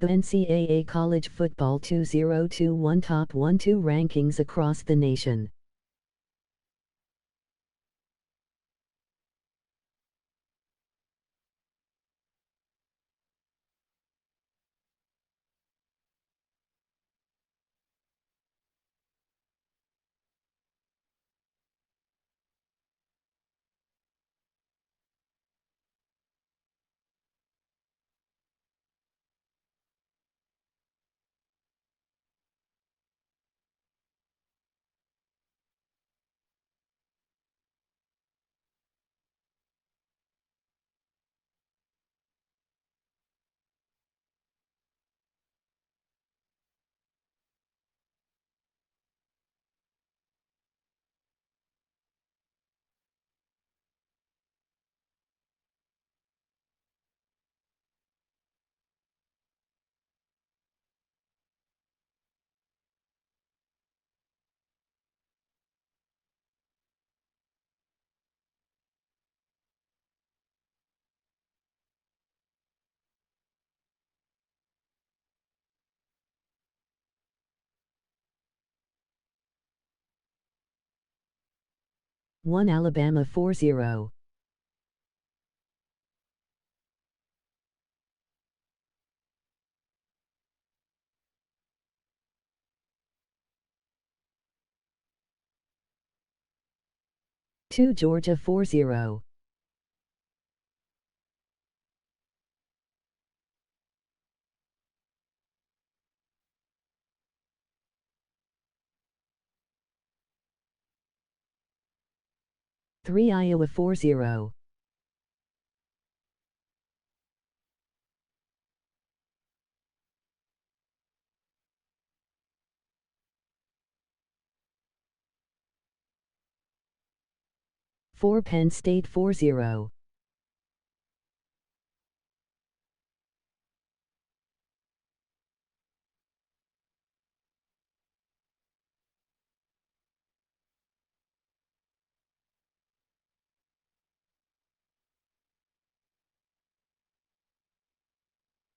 The NCAA College Football 2021 Top 1-2 Rankings across the nation. One Alabama 4-0. Two Georgia 4-0. Three Iowa 4-0. Four Penn State 4-0.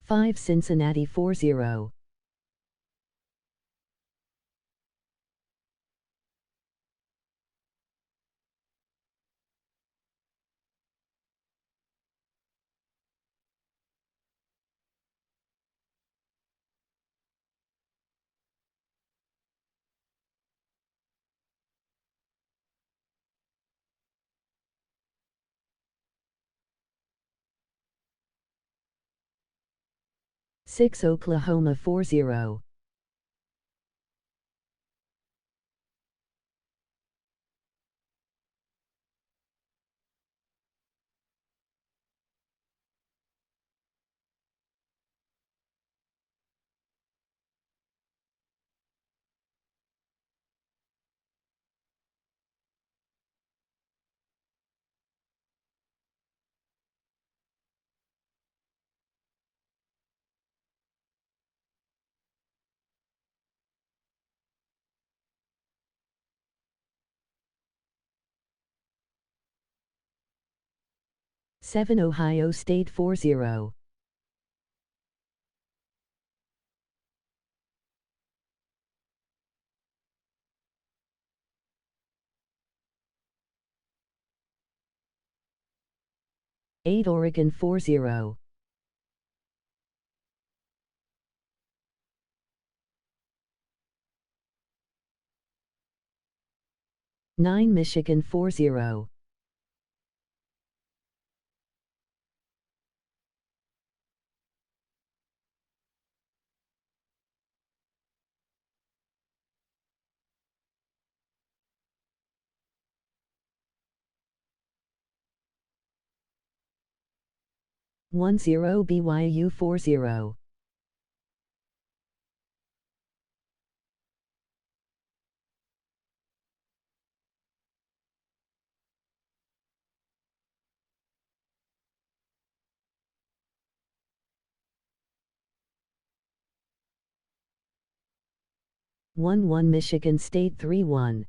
Five Cincinnati 4-0. Six Oklahoma 4-0. Seven Ohio State 4-0. Eight Oregon 4-0. Nine Michigan 4-0. One zero BYU 4-0. One Michigan State 3-1.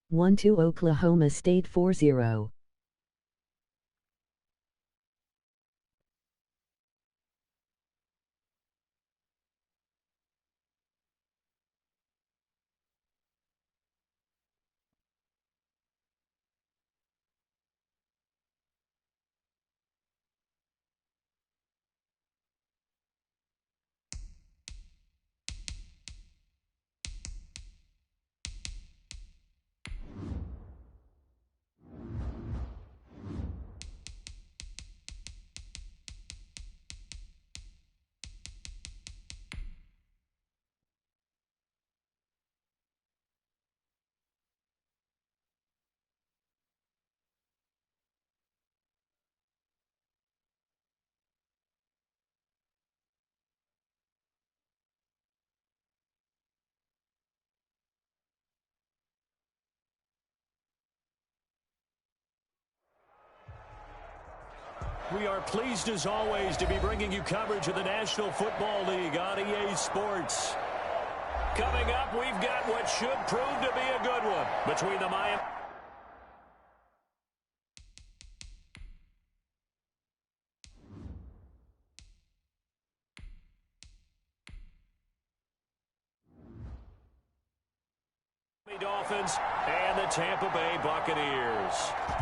1-2 Oklahoma State 4-0. We are pleased, as always, to be bringing you coverage of the National Football League on EA Sports. Coming up, we've got what should prove to be a good one between the Miami Dolphins and the Tampa Bay Buccaneers.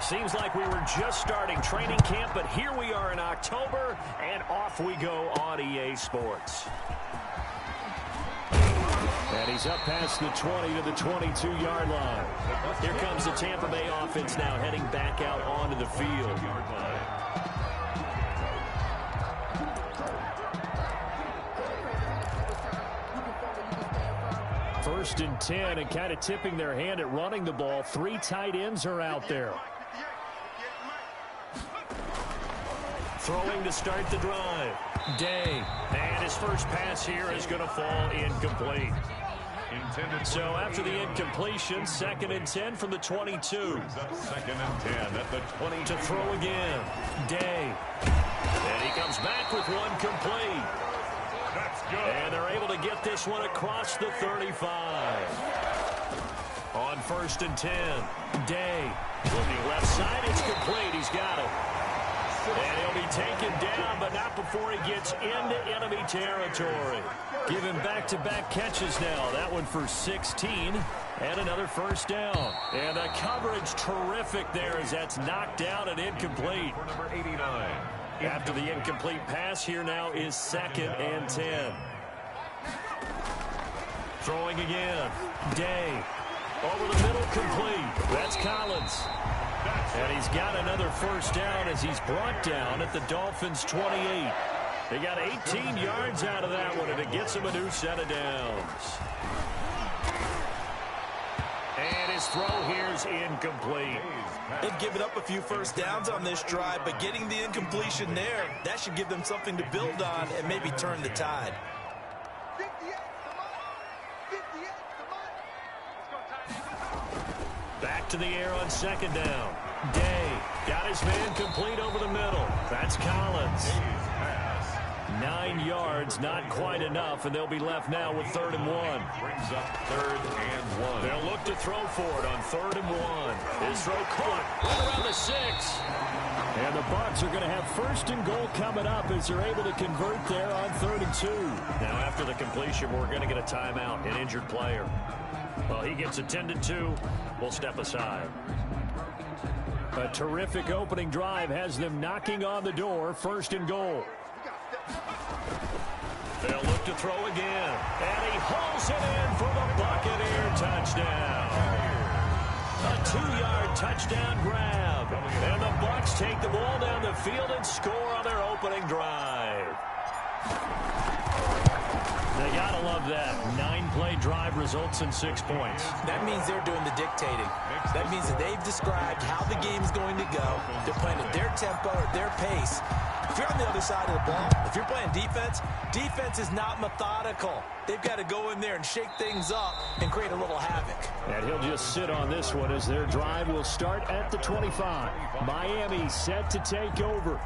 Seems like we were just starting training camp, but here we are in October, and off we go on EA Sports. And he's up past the 20 to the 22-yard line. Here comes the Tampa Bay offense now heading back out onto the field. First and 10, and kind of tipping their hand at running the ball. 3 tight ends are out there. Throwing to start the drive. Day. And his first pass here is going to fall incomplete. So after the incompletion, 2nd and 10 from the 22. 2nd and 10 at the 20. To throw again. Day. And he comes back with one complete. That's good. And they're able to get this one across the 35. On 1st and 10. Day. Looking left side, it's complete. He's got it. And he'll be taken down, but not before he gets into enemy territory. Giving back-to-back catches now. That one for 16. And another first down. And the coverage terrific there as that's knocked down and incomplete. For number 89. After the incomplete pass, here now is 2nd and 10. Throwing again. Day. Over the middle, complete. That's Collins. And he's got another first down as he's brought down at the Dolphins' 28. They got 18 yards out of that one, and it gets him a new set of downs. And his throw here is incomplete. They've given up a few first downs on this drive, but getting the incompletion there, that should give them something to build on and maybe turn the tide. Back to the air on 2nd down. Day got his man complete over the middle. That's Collins. 9 yards, not quite enough, and they'll be left now with 3rd and 1. Brings up 3rd and 1. They'll look to throw for it on 3rd and 1. His throw caught right around the 6. And the Bucs are going to have 1st and goal coming up as they're able to convert there on 3rd and 2. Now after the completion, we're going to get a timeout, an injured player. Well, he gets attended to. We'll step aside. A terrific opening drive has them knocking on the door. 1st and goal. They'll look to throw again. And he hauls it in for the Buccaneer touchdown. A 2-yard touchdown grab. And the Bucs take the ball down the field and score on their opening drive. They gotta love that. 9-play drive results in 6 points. That means they're doing the dictating. That means that they've described how the game's going to go. They're playing at their tempo, at their pace. If you're on the other side of the ball, if you're playing defense, defense is not methodical. They've got to go in there and shake things up and create a little havoc. And he'll just sit on this one as their drive will start at the 25. Miami set to take over.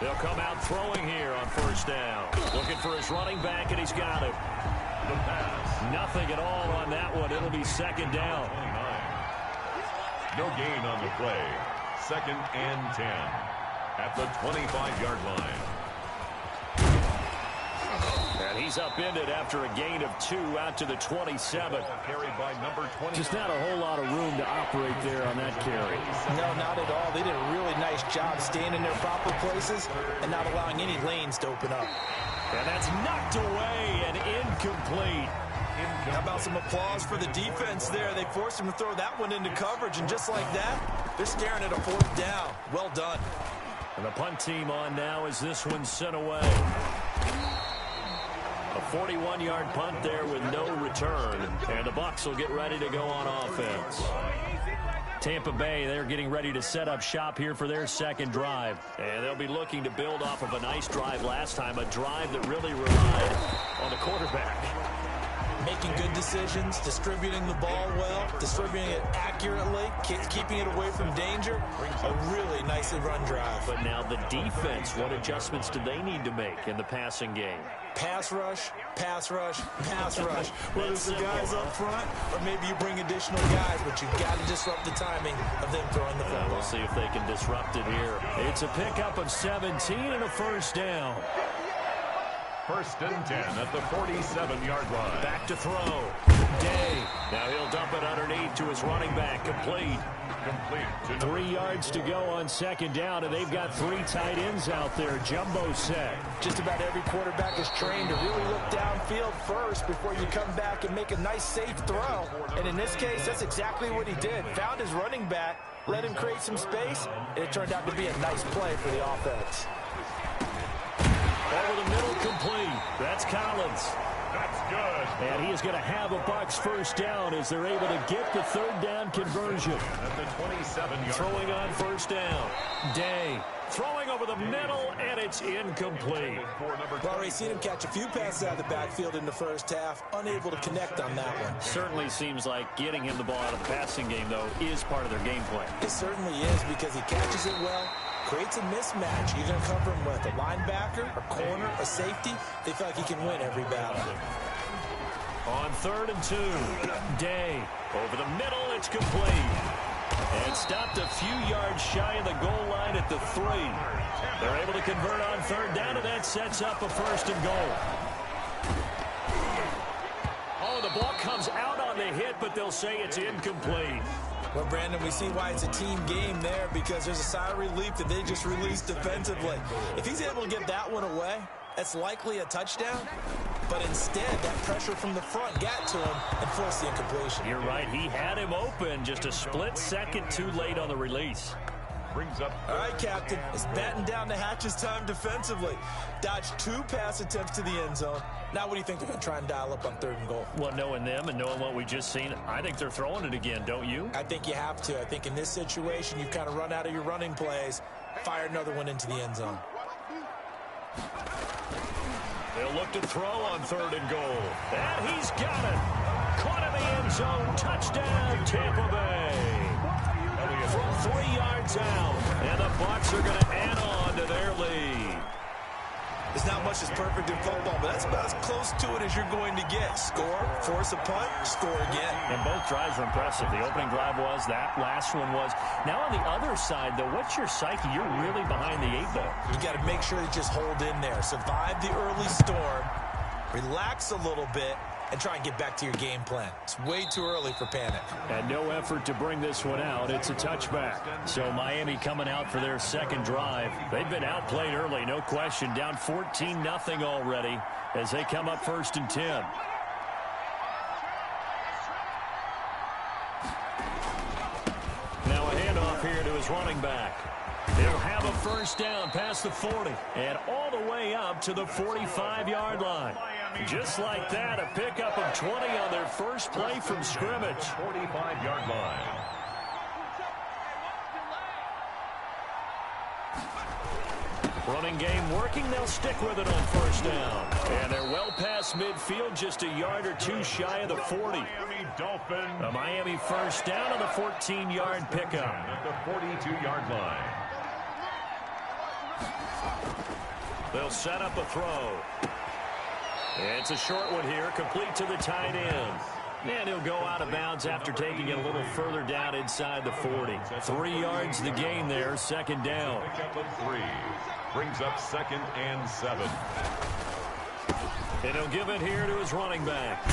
They'll come out throwing here on first down. Looking for his running back, and he's got him. The pass. Nothing at all on that one. It'll be second down. 29. No gain on the play. 2nd and 10 at the 25-yard line. And he's upended after a gain of 2 out to the 27. Carried by number 20. Just not a whole lot of room to operate there on that carry. No, not at all. They did a really nice job staying in their proper places and not allowing any lanes to open up. And that's knocked away and incomplete. How about some applause for the defense there? They forced him to throw that one into coverage, and just like that, they're staring at a 4th down. Well done. And the punt team on now as this one's sent away. A 41-yard punt there with no return. And the Bucs will get ready to go on offense. Tampa Bay, they're getting ready to set up shop here for their second drive. And they'll be looking to build off of a nice drive last time, a drive that really relied on the quarterback. Making good decisions, distributing the ball well, distributing it accurately, keeping it away from danger. A really nicely run drive. But now the defense, what adjustments do they need to make in the passing game? Pass rush, pass rush, pass rush. Whether it's the guys up front or maybe you bring additional guys, but you've got to disrupt the timing of them throwing the football. We'll see if they can disrupt it here. It's a pickup of 17 and a first down. 1st and 10 at the 47-yard line. Back to throw. Day. Now he'll dump it underneath to his running back. Complete. Complete. 3 yards to go on second down, and they've got 3 tight ends out there. Jumbo set. Just about every quarterback is trained to really look downfield first before you come back and make a nice, safe throw. And in this case, that's exactly what he did. Found his running back, let him create some space, and it turned out to be a nice play for the offense. Over the middle, complete. That's Collins. That's good. And he is going to have a Bucs first down as they're able to get the 3rd down conversion. At the 27-yard Throwing on first down. Day. Throwing over the middle, and it's incomplete. We've already seen him catch a few passes out of the backfield in the first half, unable to connect on that one. Certainly seems like getting him the ball out of the passing game, though, is part of their game plan. It certainly is because he catches it well, creates a mismatch. You're going to cover him with a linebacker, a corner, a safety. They feel like he can win every battle. On 3rd and 2, Day. Over the middle, it's complete. And stopped a few yards shy of the goal line at the 3. They're able to convert on 3rd down, and that sets up a 1st and goal. Oh, the ball comes out on the hit, but they'll say it's incomplete. Well, Brandon, we see why it's a team game there because there's a sigh of relief that they just released defensively. If he's able to get that one away, that's likely a touchdown. But instead, that pressure from the front got to him and forced the incompletion. You're right. He had him open, just a split second too late on the release. Brings up. All right, Captain. It's batten down the hatches time defensively. Dodged 2 pass attempts to the end zone. Now what do you think they're going to try and dial up on 3rd and goal? Well, knowing them and knowing what we just seen, I think they're throwing it again, don't you? I think you have to. I think in this situation, you've kind of run out of your running plays. Fire another one into the end zone. They'll look to throw on 3rd and goal. And he's got it. Caught in the end zone. Touchdown, Tampa Bay. From 3 yards out. And the Bucs are going to add on to their lead. There's not much that's perfect in football, but that's about as close to it as you're going to get. Score, force a punt, score again. And both drives were impressive. The opening drive was, that last one was. Now on the other side, though, what's your psyche? You're really behind the 8 ball. You got to make sure you just hold in there. Survive the early storm, relax a little bit, and try and get back to your game plan. It's way too early for panic. And no effort to bring this one out. It's a touchback. So Miami coming out for their second drive. They've been outplayed early, no question. Down 14-0 already as they come up 1st and 10. Now a handoff here to his running back. He'll have a first down past the 40 and all the way up to the 45-yard line. Just like that, a pickup of 20 on their first play from scrimmage. 45-yard line. Running game working. They'll stick with it on first down. And they're well past midfield, just a yard or 2 shy of the 40. Miami Dolphins. A Miami first down on the 14-yard pickup. At the 42-yard line. They'll set up a throw. It's a short one here, complete to the tight end. And he'll go out of bounds after taking it a little further down inside the 40. 3 yards the gain there, second down. Pickup of 3. Brings up 2nd and 7. And he'll give it here to his running back.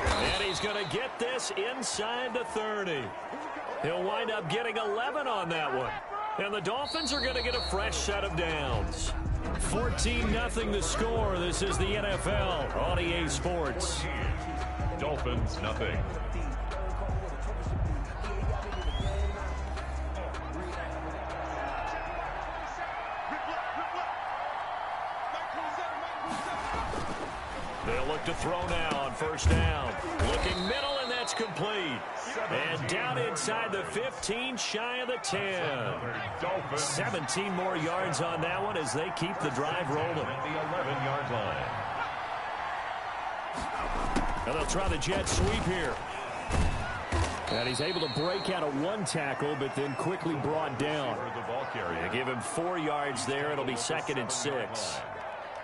And he's going to get this inside the 30. He'll wind up getting 11 on that one. And the Dolphins are going to get a fresh set of downs. 14-0 the score. This is the NFL on EA Sports. Dolphins, nothing. They'll look to throw now on first down. Looking middle, and that's complete. And down inside the 15, shy of the 10. 17 more yards on that one as they keep the drive rolling. At the 11-yard line. And they'll try the jet sweep here. And he's able to break out of 1 tackle, but then quickly brought down. They give him 4 yards there. It'll be 2nd and 6.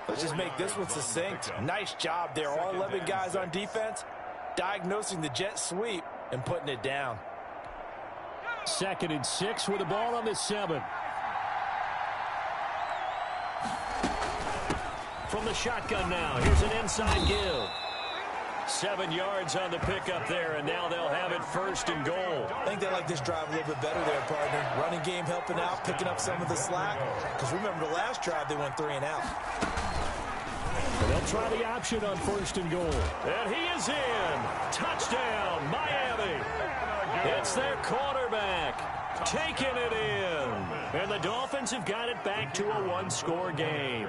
Let's just make this one succinct. Nice job there. All 11 guys on defense diagnosing the jet sweep and putting it down. 2nd and 6 with the ball on the 7. From the shotgun now, here's an inside give. 7 yards on the pickup there, and now they'll have it 1st and goal. I think they like this drive a little bit better there, partner. Running game helping out, picking up some of the slack. Because remember the last drive, they went 3 and out. And they'll try the option on 1st and goal. And he is in. Touchdown, Miami. It's their quarterback taking it in. And the Dolphins have got it back to a 1-score game.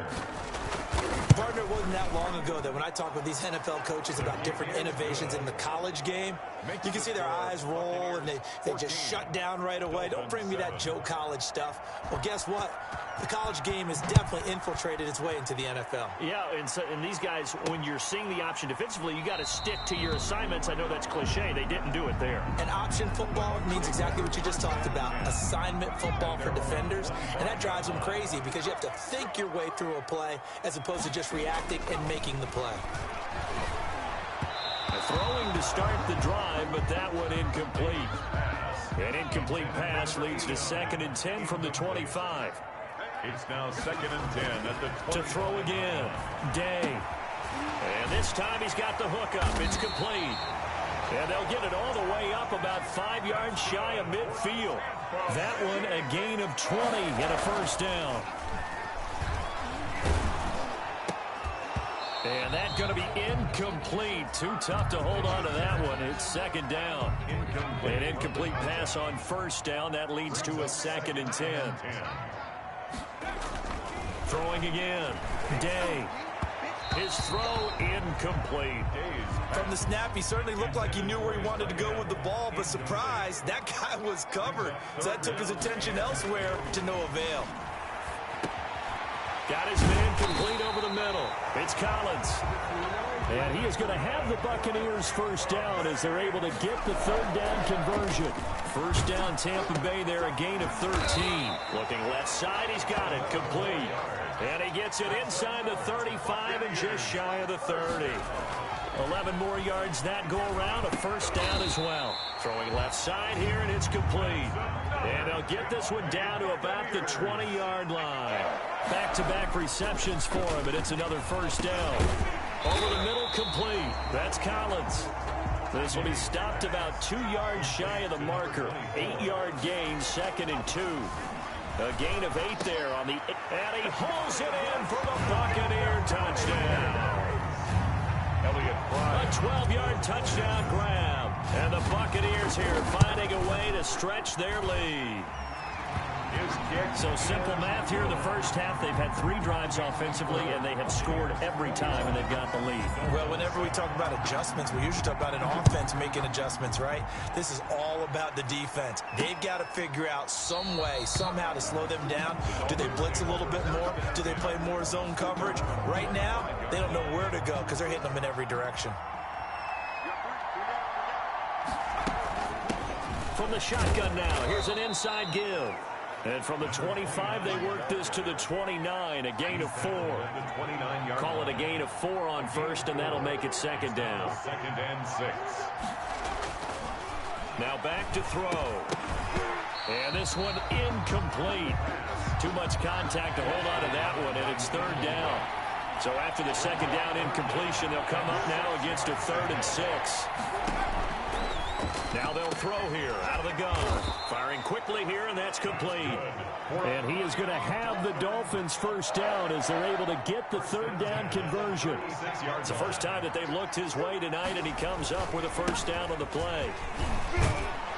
Partner, it wasn't that long ago that when I talk with these NFL coaches about different innovations in the college game, you can see their eyes roll and they just shut down right away. Don't bring me that Joe College stuff. Well, guess what? The college game has definitely infiltrated its way into the NFL. Yeah, and these guys, when you're seeing the option defensively, you got to stick to your assignments. I know that's cliche. They didn't do it there. And option football means exactly what you just talked about, assignment football for defenders. And that drives them crazy because you have to think your way through a play as opposed to just reacting and making the play. Throwing to start the drive, but that one incomplete. An incomplete pass leads to 2nd and 10 from the 25. It's now 2nd and 10 at the 20. To throw again, Day. And this time he's got the hook up. It's complete. And they'll get it all the way up about 5 yards shy of midfield. That one a gain of 20 and a 1st down. And that's going to be incomplete. Too tough to hold on to that one. It's 2nd down. An incomplete pass on 1st down. That leads to a 2nd and 10. Throwing again. Day. His throw incomplete. From the snap, he certainly looked like he knew where he wanted to go with the ball, but surprise, that guy was covered. So that took his attention elsewhere to no avail. Got his man complete over the middle. It's Collins. And he is going to have the Buccaneers 1st down as they're able to get the 3rd down conversion. 1st down Tampa Bay there, a gain of 13. Looking left side, he's got it complete. And he gets it inside the 35 and just shy of the 30. 11 more yards that go around, a 1st down as well. Throwing left side here, and it's complete. And they'll get this one down to about the 20-yard line. Back-to-back receptions for him, and it's another 1st down. Over the middle, complete. That's Collins. This will be stopped about 2 yards shy of the marker. 8-yard gain, 2nd and 2. A gain of 8 there on the... And he hauls it in for the Buccaneer touchdown. A 12-yard touchdown grab. And the Buccaneers here finding a way to stretch their lead. So simple math here in the 1st half. They've had 3 drives offensively, and they have scored every time, and they've got the lead. Well, whenever we talk about adjustments, we usually talk about an offense making adjustments, right? This is all about the defense. They've got to figure out some way, somehow to slow them down. Do they blitz a little bit more? Do they play more zone coverage? Right now, they don't know where to go because they're hitting them in every direction. From the shotgun now, here's an inside give. And from the 25, they work this to the 29, a gain of 4. Call it a gain of 4 on first, and that'll make it second down. Second and 6. Now back to throw. And this one incomplete. Too much contact to hold on to that one, and it's third down. So after the second down incompletion, they'll come up now against a 3rd and 6. Now they'll throw here out of the gun. Firing quickly here, and that's complete. And he is going to have the Dolphins first down as they're able to get the 3rd down conversion. It's the first time that they've looked his way tonight, and he comes up with a first down on the play.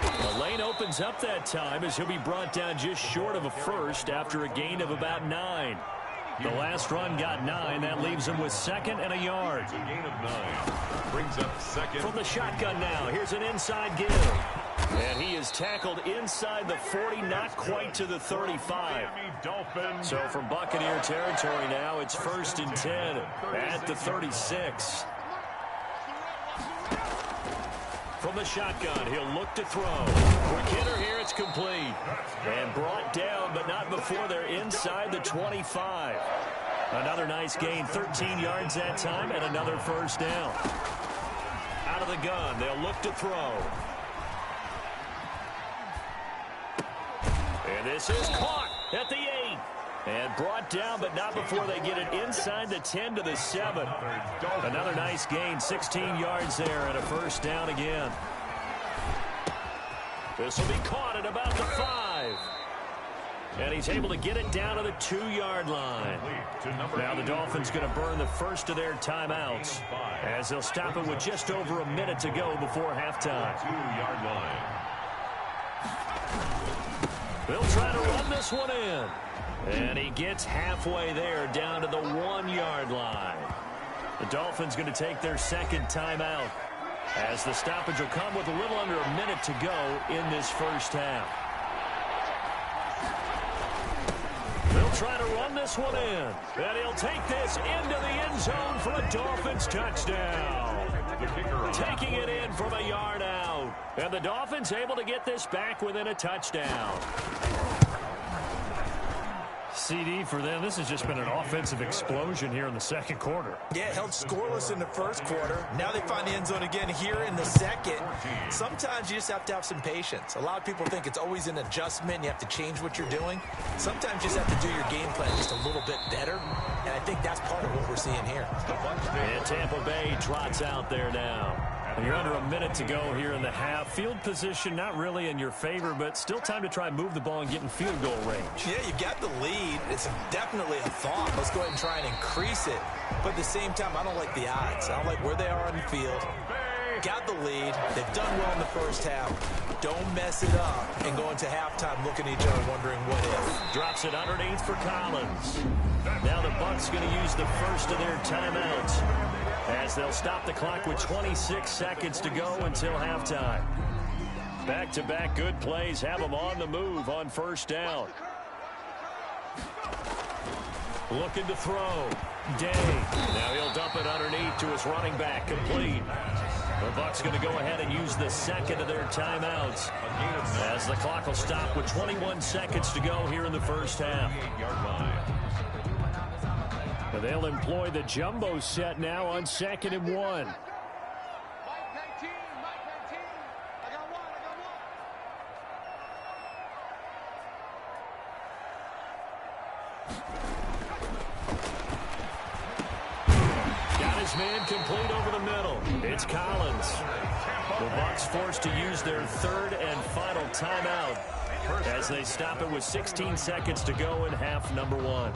The lane opens up that time as he'll be brought down just short of a first after a gain of about 9. The last run got 9. That leaves him with 2nd and a yard. It's a gain of 9. Brings up 2nd. From the shotgun now, here's an inside give. And he is tackled inside the 40, not quite to the 35. So from Buccaneer territory now, it's 1st and 10 at the 36. From the shotgun, he'll look to throw. Quick hitter here, it's complete. And brought down, but not before they're inside the 25. Another nice gain, 13 yards that time, and another first down. Out of the gun, they'll look to throw. And this is caught at the 8. And brought down, but not before they get it inside the 10 to the 7. Another nice gain, 16 yards there, and a first down again. This will be caught at about the 5. And he's able to get it down to the 2-yard line. Now the Dolphins going to burn the first of their timeouts as they'll stop it with just over a minute to go before halftime. 2-yard line. They'll try to run this one in. And he gets halfway there down to the 1-yard line. The Dolphins going to take their second timeout as the stoppage will come with a little under a minute to go in this first half. They'll try to run this one in. And he'll take this into the end zone for a Dolphins touchdown. Taking it in from a yard out. And the Dolphins able to get this back within a touchdown. CD for them. This has just been an offensive explosion here in the second quarter. Yeah, held scoreless in the first quarter. Now they find the end zone again here in the second. Sometimes you just have to have some patience. A lot of people think it's always an adjustment. You have to change what you're doing. Sometimes you just have to do your game plan just a little bit better. And I think that's part of what we're seeing here. And Tampa Bay trots out there now. You're under a minute to go here in the half. Field position not really in your favor, but still time to try and move the ball and get in field goal range. Yeah, you've got the lead. It's definitely a thought. Let's go ahead and try and increase it. But at the same time, I don't like the odds. I don't like where they are on the field. Got the lead. They've done well in the first half. Don't mess it up and go into halftime looking at each other wondering what if. Drops it underneath for Collins. Now the Bucs going to use the first of their timeouts as they'll stop the clock with 26 seconds to go until halftime. Back-to-back good plays have them on the move on first down. Looking to throw. Day. Now he'll dump it underneath to his running back. Complete. The Bucs going to go ahead and use the second of their timeouts as the clock will stop with 21 seconds to go here in the first half. They'll employ the jumbo set now on 2nd and 1. Got his man complete over the middle. It's Collins. The Bucs forced to use their third and final timeout as they stop it with 16 seconds to go in half number 1.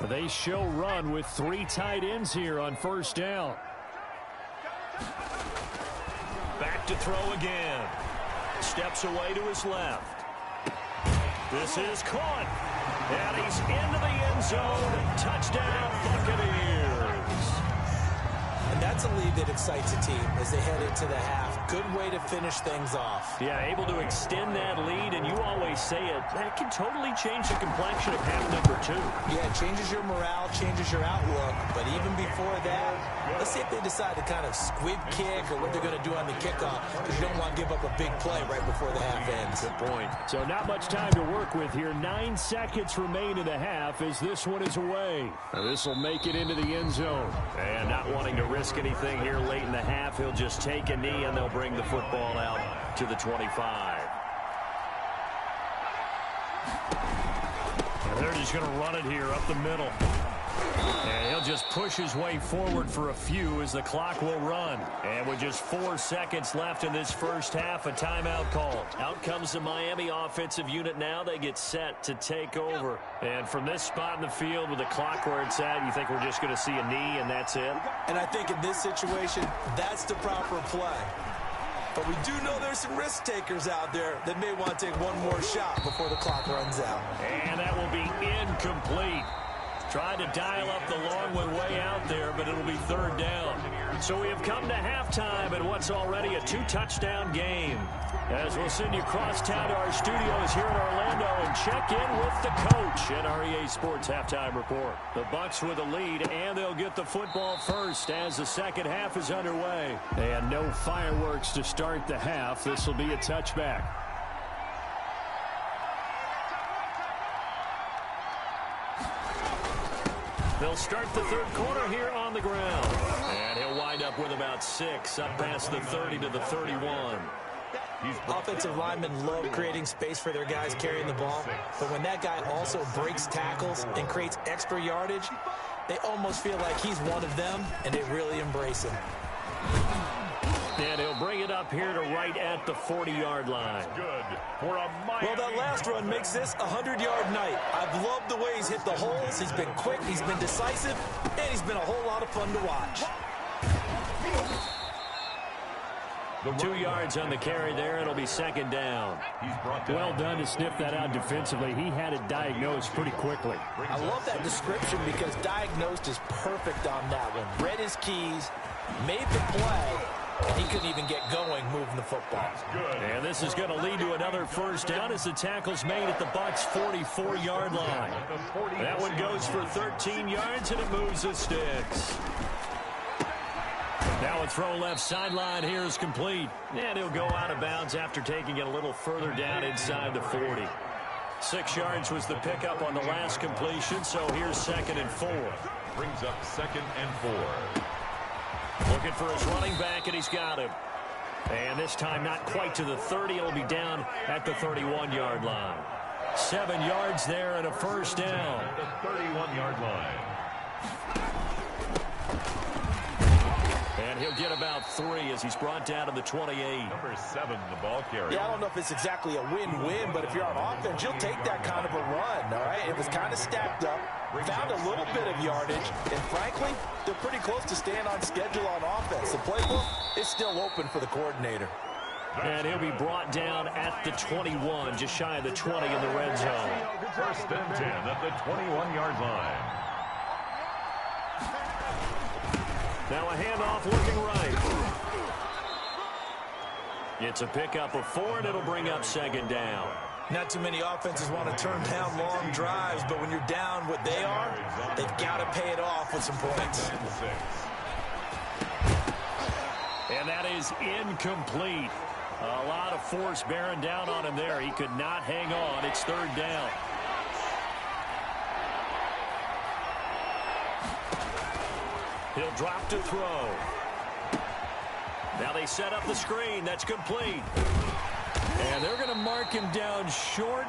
They show run with 3 tight ends here on first down. Back to throw again. Steps away to his left. This is caught. And he's into the end zone. Touchdown, Buccaneers. And that's a lead that excites a team as they head into the half. good way to finish things off. Yeah, able to extend that lead, and you always say it, that can totally change the complexion of half number 2. Yeah, it changes your morale, changes your outlook, but even before that, let's see if they decide to kind of squib kick or what they're going to do on the kickoff, because you don't want to give up a big play right before the half ends. Good point. So not much time to work with here. 9 seconds remain in the half as this one is away. Now this will make it into the end zone. And not wanting to risk anything here late in the half, he'll just take a knee and they'll bring the football out to the 25. And they're just going to run it here up the middle. And he'll just push his way forward for a few as the clock will run. And with just 4 seconds left in this first half, a timeout called. Out comes the Miami offensive unit now. They get set to take over. And from this spot in the field with the clock where it's at, you think we're just going to see a knee and that's it? And I think in this situation, that's the proper play. But we do know there's some risk takers out there that may want to take one more shot before the clock runs out. And that will be incomplete. Tried to dial up the long one way out there, but it'll be third down. So we have come to halftime in what's already a 2-touchdown game. As we'll send you across town to our studios here in Orlando and check in with the coach at REA Sports Halftime Report. The Bucs with a lead, and they'll get the football first as the second half is underway. And no fireworks to start the half. This will be a touchback. They'll start the third quarter here on the ground. And he'll wind up with about 6, up past the 30 to the 31. Offensive linemen love creating space for their guys carrying the ball. But when that guy also breaks tackles and creates extra yardage, they almost feel like he's one of them, and they really embrace him. And he'll bring it up here to right at the 40-yard line. Good for a Miami. Well, that last run makes this a 100-yard night. I've loved the way he's hit the holes. He's been quick, he's been decisive, and he's been a whole lot of fun to watch. 2 yards on the carry there. It'll be second down. Well done to sniff that out defensively. He had it diagnosed pretty quickly. I love that description because diagnosed is perfect on that one. Read his keys, made the play, and he couldn't even get going moving the football. And this is going to lead to another first down as the tackle's made at the Bucs' 44-yard line. That one goes for 13 yards, and it moves the sticks. Now a throw left sideline here is complete. And he'll go out of bounds after taking it a little further down inside the 40. 6 yards was the pickup on the last completion, so here's 2nd and 4. Brings up 2nd and 4. Looking for his running back, and he's got him. And this time not quite to the 30. It'll be down at the 31-yard line. 7 yards there and a first down. The 31-yard line. And he'll get about 3 as he's brought down to the 28. Number 7, the ball carrier. Yeah, I don't know if it's exactly a win-win, but if you're on offense, you'll take that kind of a run, all right? It was kind of stacked up, found a little bit of yardage, and frankly, they're pretty close to staying on schedule on offense. The playbook is still open for the coordinator. And he'll be brought down at the 21, just shy of the 20 in the red zone. 1st and 10 at the 21-yard line. Now a handoff looking right. It's a pickup of 4, and it'll bring up 2nd down. Not too many offenses want to turn down long drives, but when you're down what they are, they've got to pay it off with some points. And that is incomplete. A lot of force bearing down on him there. He could not hang on. It's 3rd down. He'll drop to throw. Now they set up the screen. That's complete. And they're going to mark him down short,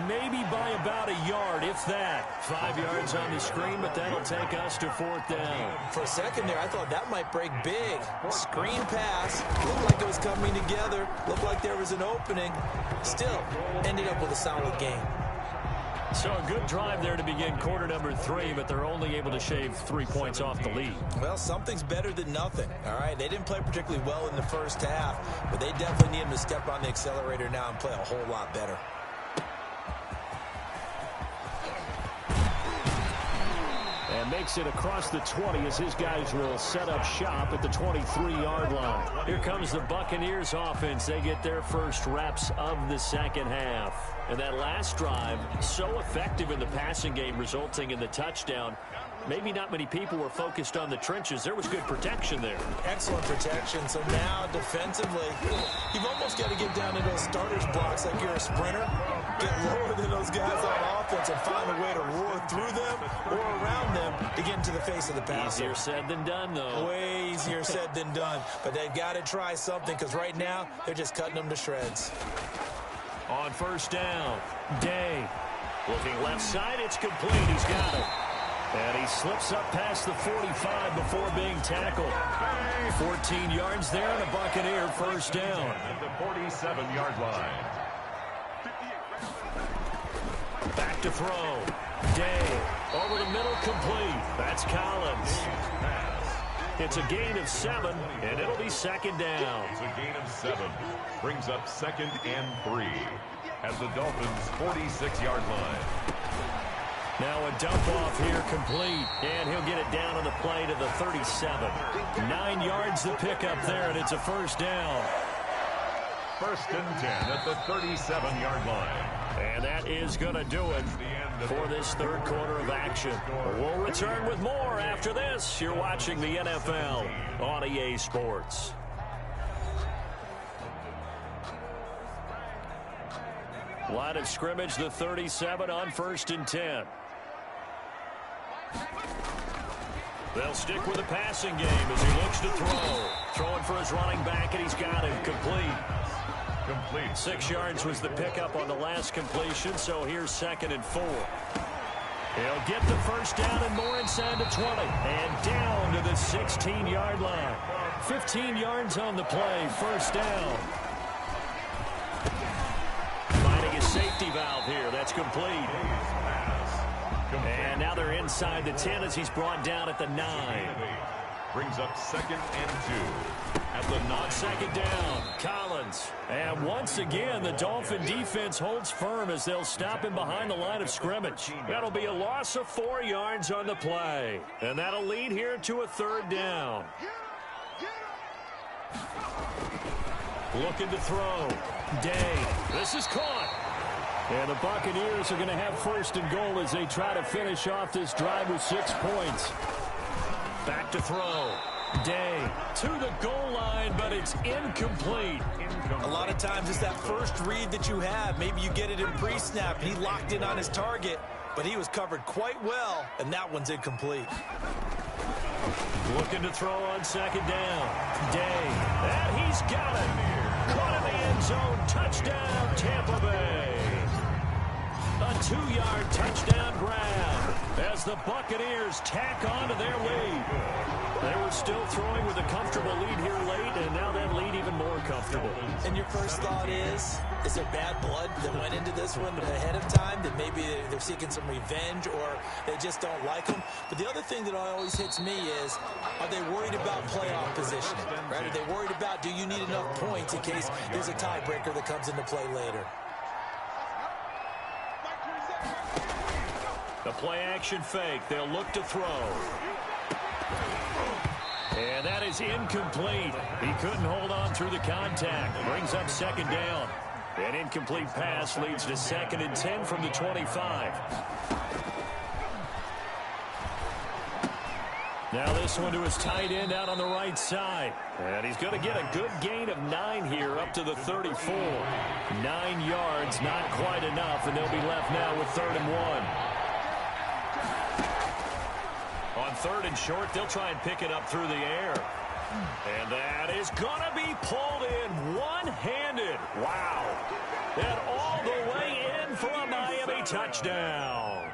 maybe by about a yard, if that. 5 yards on the screen, but that'll take us to 4th down. For a second there, I thought that might break big. Screen pass. Looked like it was coming together. Looked like there was an opening. Still, ended up with a solid game. So a good drive there to begin quarter number 3, but they're only able to shave 3 points off the lead. Well, something's better than nothing, all right? They didn't play particularly well in the first half, but they definitely need him to step on the accelerator now and play a whole lot better. And makes it across the 20 as his guys will set up shop at the 23-yard line. Here comes the Buccaneers offense. They get their first reps of the second half. And that last drive, so effective in the passing game, resulting in the touchdown. Maybe not many people were focused on the trenches. There was good protection there. Excellent protection. So now defensively, you've almost got to get down to those starters blocks like you're a sprinter. Get lower than those guys on offense and find a way to roar through them or around them to get into the face of the passer. Easier said than done, though. Way easier said than done. But they've got to try something because right now they're just cutting them to shreds. On first down, Day. Looking left side, it's complete. He's got it. And he slips up past the 45 before being tackled. 14 yards there and a Buccaneer first down. At the 47-yard line. Back to throw. Day. Over the middle, complete. That's Collins. It's a gain of 7, and it'll be second down. It's a gain of 7. Brings up 2nd and 3 at the Dolphins' 46-yard line. Now a dump off here complete, and he'll get it down on the play to the 37. 9 yards to pick up there, and it's a first down. 1st and 10 at the 37-yard line. And that is going to do it for this third quarter of action. We'll return with more after this. You're watching the NFL on EA Sports. Line of scrimmage, the 37 on 1st and 10. They'll stick with the passing game as he looks to throw. Throwing for his running back, and he's got it. Complete. 6 yards was the pickup on the last completion, so here's 2nd and 4. He'll get the first down and more inside the 20. And down to the 16-yard line. 15 yards on the play, first down. Finding a safety valve here. That's complete. And now they're inside the 10 as he's brought down at the 9. Brings up 2nd and 2 at the 9. Second down, Collins. And once again, the Dolphin defense holds firm as they'll stop him behind the line of scrimmage. That'll be a loss of 4 yards on the play. And that'll lead here to a third down. Looking to throw. Day. This is caught. And the Buccaneers are going to have 1st and goal as they try to finish off this drive with 6 points. Back to throw. Day to the goal line, but it's incomplete. A lot of times it's that first read that you have. Maybe you get it in pre-snap, and he locked in on his target, but he was covered quite well, and that one's incomplete. Looking to throw on 2nd down. Day. And he's got it. Caught in the end zone. Touchdown, Tampa Bay. A 2-yard touchdown grab as the Buccaneers tack on to their lead. They were still throwing with a comfortable lead here late, and now that lead even more comfortable. And your first thought is there bad blood that went into this one ahead of time, that maybe they're seeking some revenge or they just don't like them? But the other thing that always hits me is, are they worried about playoff positioning? Right? Are they worried about, do you need enough points in case there's a tiebreaker that comes into play later? The play-action fake. They'll look to throw. And that is incomplete. He couldn't hold on through the contact. Brings up 2nd down. An incomplete pass leads to 2nd and 10 from the 25. Now this one to his tight end out on the right side. And he's going to get a good gain of 9 here up to the 34. 9 yards, not quite enough, and they'll be left now with 3rd and 1. On 3rd and short, they'll try and pick it up through the air. And that is going to be pulled in one-handed. Wow. And all the way in for a Miami touchdown.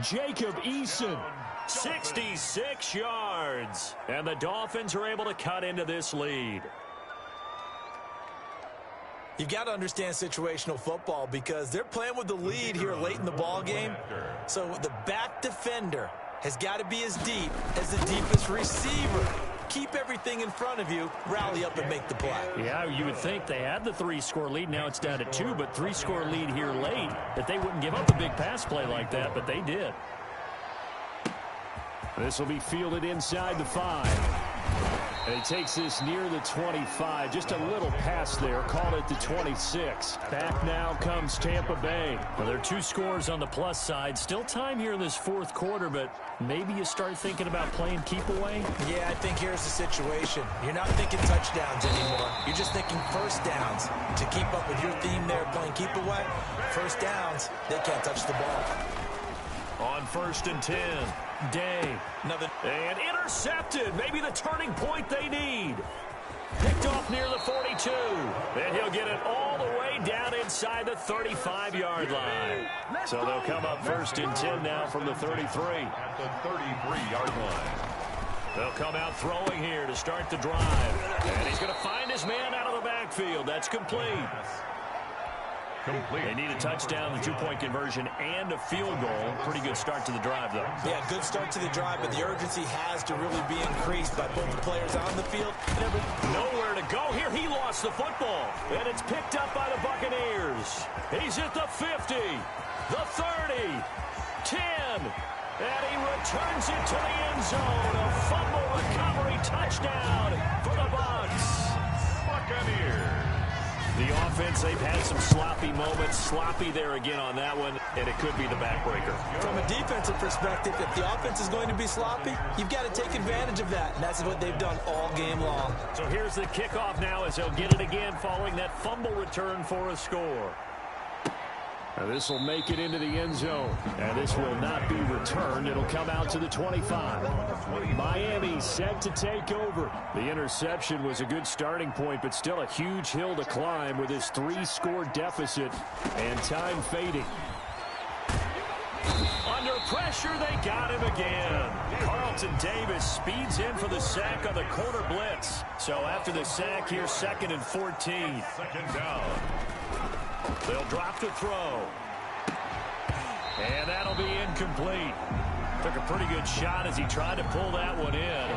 Jacob Eason, 66 yards. And the Dolphins are able to cut into this lead. You've got to understand situational football because they're playing with the lead here late in the ball game. So the back defender has got to be as deep as the deepest receiver. Keep everything in front of you, rally up and make the play. Yeah, you would think they had the 3-score lead. Now it's down to 2, but 3-score lead here late, that they wouldn't give up a big pass play like that, but they did. This will be fielded inside the 5. And he takes this near the 25. Just a little pass there. Called it the 26. Back now comes Tampa Bay. Well, there are 2 scores on the plus side. Still time here in this 4th quarter, but maybe you start thinking about playing keep away? Yeah, I think here's the situation. You're not thinking touchdowns anymore. You're just thinking first downs. To keep up with your theme there, playing keep away, first downs, they can't touch the ball. On 1st and 10. Day. And intercepted. Maybe the turning point they need. Picked off near the 42. And he'll get it all the way down inside the 35-yard line. So they'll come up 1st and 10 now from the 33. At the 33-yard line. They'll come out throwing here to start the drive. And he's going to find his man out of the backfield. That's complete. They need a touchdown, the 2-point conversion, and a field goal. Pretty good start to the drive, though. Yeah, good start to the drive, but the urgency has to really be increased by both the players on the field. Nowhere to go here. He lost the football, and it's picked up by the Buccaneers. He's at the 50, the 30, 10, and he returns it to the end zone. A fumble recovery touchdown for the Bucs. Buccaneers. The offense, they've had some sloppy moments. Sloppy there again on that one, and it could be the backbreaker. From a defensive perspective, if the offense is going to be sloppy, you've got to take advantage of that, and that's what they've done all game long. So here's the kickoff now as they'll get it again following that fumble return for a score. Now this will make it into the end zone. And this will not be returned. It'll come out to the 25. Miami set to take over. The interception was a good starting point, but still a huge hill to climb with this 3-score deficit and time fading. Under pressure, they got him again. Carlton Davis speeds in for the sack on the corner blitz. So after the sack here, 2nd and 14. 2nd down. They'll drop to throw. And that'll be incomplete. Took a pretty good shot as he tried to pull that one in.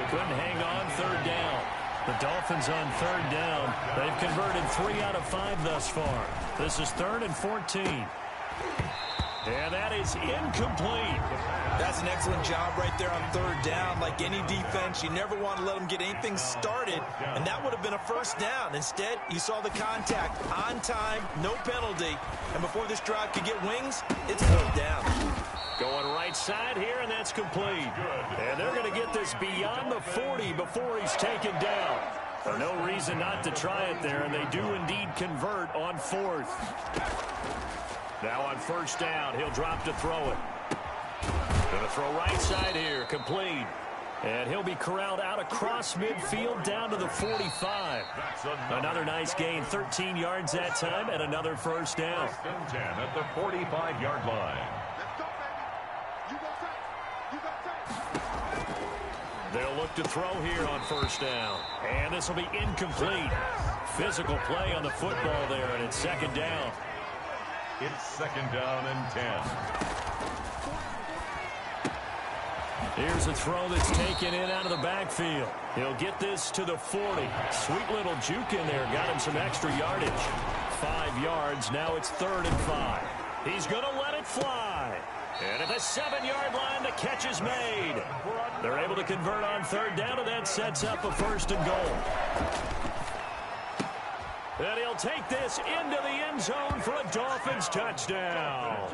Couldn't hang on 3rd down. The Dolphins on 3rd down. They've converted 3 out of 5 thus far. This is 3rd and 14. And that is incomplete. That's an excellent job right there on 3rd down. Like any defense, you never want to let them get anything started, and that would have been a first down. Instead, you saw the contact on time, no penalty, and before this drive could get wings, it's 4th down. Going right side here, and that's complete. And they're going to get this beyond the 40 before he's taken down. No reason not to try it there, and they do indeed convert on 4th. Now on 1st down, he'll drop to throw it. Going to throw right side here, complete. And he'll be corralled out across midfield down to the 45. Another nice gain, 13 yards that time, and another first down. 10 at the 45-yard line. They'll look to throw here on 1st down. And this will be incomplete. Physical play on the football there, and it's 2nd down. It's 2nd down and 10. Here's a throw that's taken in out of the backfield. He'll get this to the 40. Sweet little juke in there. Got him some extra yardage. 5 yards. Now it's 3rd and 5. He's going to let it fly. And at the 7-yard line, the catch is made. They're able to convert on 3rd down, and that sets up a 1st and goal. And he'll take this into the end zone for a Dolphins touchdown.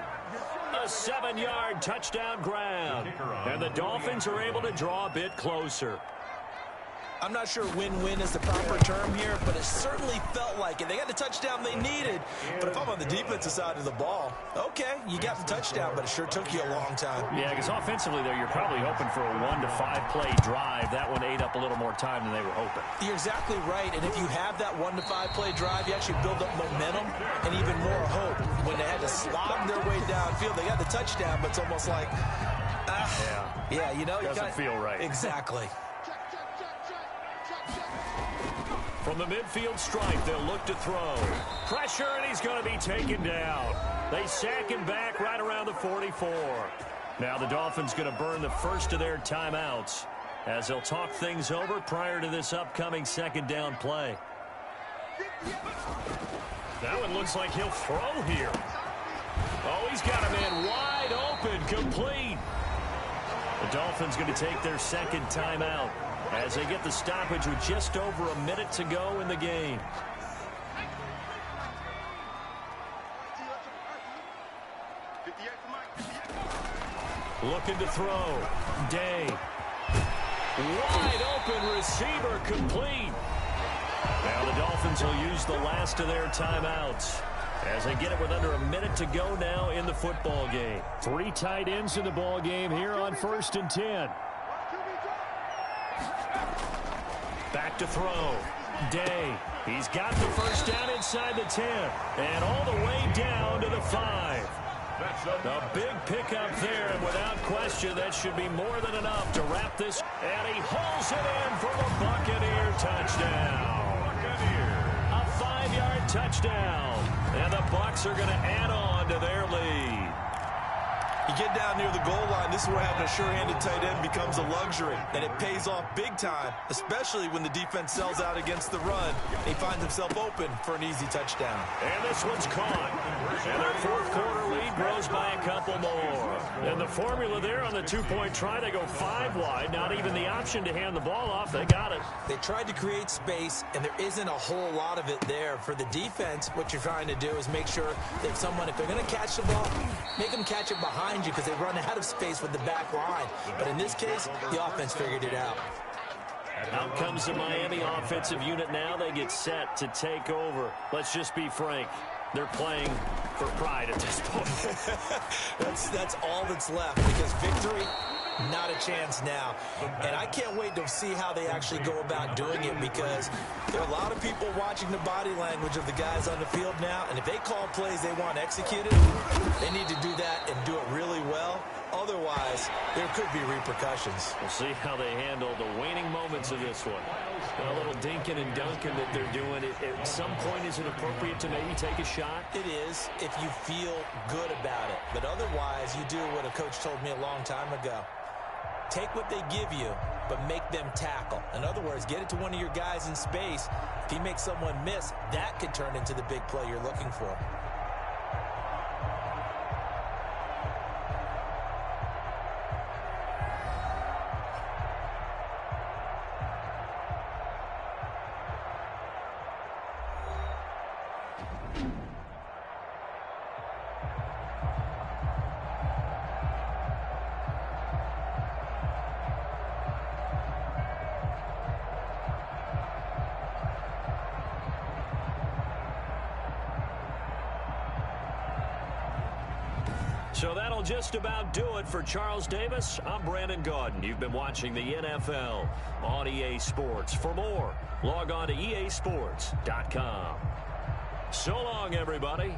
A 7-yard touchdown grab. And the Dolphins are able to draw a bit closer. I'm not sure win-win is the proper term here, but it certainly felt like it. They got the touchdown they needed, but if I'm on the defensive side of the ball, okay, you got the touchdown, but it sure took you a long time. Yeah, because offensively there, you're probably hoping for a 1 to 5 play drive. That one ate up a little more time than they were hoping. You're exactly right, and if you have that 1 to 5 play drive, you actually build up momentum and even more hope. When they had to slog their way downfield, they got the touchdown, but it's almost like, yeah, you know, doesn't feel right. Exactly. From the midfield stripe, they'll look to throw. Pressure, and he's going to be taken down. They sack him back right around the 44. Now the Dolphins going to burn the first of their timeouts as they'll talk things over prior to this upcoming 2nd down play. That one looks like he'll throw here. Oh, he's got a man wide open, complete. The Dolphins going to take their second timeout as they get the stoppage with just over a minute to go in the game. Looking to throw. Day. Wide open receiver complete. Now the Dolphins will use the last of their timeouts as they get it with under a minute to go now in the football game. 3 tight ends in the ball game here on 1st and 10. Back to throw. Day. He's got the first down inside the 10 and all the way down to the 5. A big pickup there, and without question, that should be more than enough to wrap this. And he hauls it in for the Buccaneer touchdown. A 5-yard touchdown. And the Bucs are going to add on to their lead. You get down near the goal line, this is where having a sure-handed tight end becomes a luxury, and it pays off big time, especially when the defense sells out against the run. He finds himself open for an easy touchdown. And this one's caught. And their fourth quarter lead grows by a couple more. And the formula there on the 2-point try, they go 5 wide. Not even the option to hand the ball off. They got it. They tried to create space, and there isn't a whole lot of it there. For the defense, what you're trying to do is make sure that if they're going to catch the ball, make them catch it behind you because they run out of space with the back line. But in this case, the offense figured it out. Out comes the Miami offensive unit now. They get set to take over. Let's just be frank. They're playing for pride at this point. That's all that's left because victory, not a chance now. And I can't wait to see how they actually go about doing it because there are a lot of people watching the body language of the guys on the field now. And if they call plays they want executed, they need to do that and do it really well. Otherwise, there could be repercussions. We'll see how they handle the waning moments of this one. A little dinking and dunking that they're doing. At some point, is it appropriate to maybe take a shot? It is if you feel good about it. But otherwise, you do what a coach told me a long time ago. Take what they give you, but make them tackle. In other words, get it to one of your guys in space. If he makes someone miss, that could turn into the big play you're looking for. So that'll just about do it for Charles Davis. I'm Brandon Gaudin. You've been watching the NFL on EA Sports. For more, log on to easports.com. So long, everybody.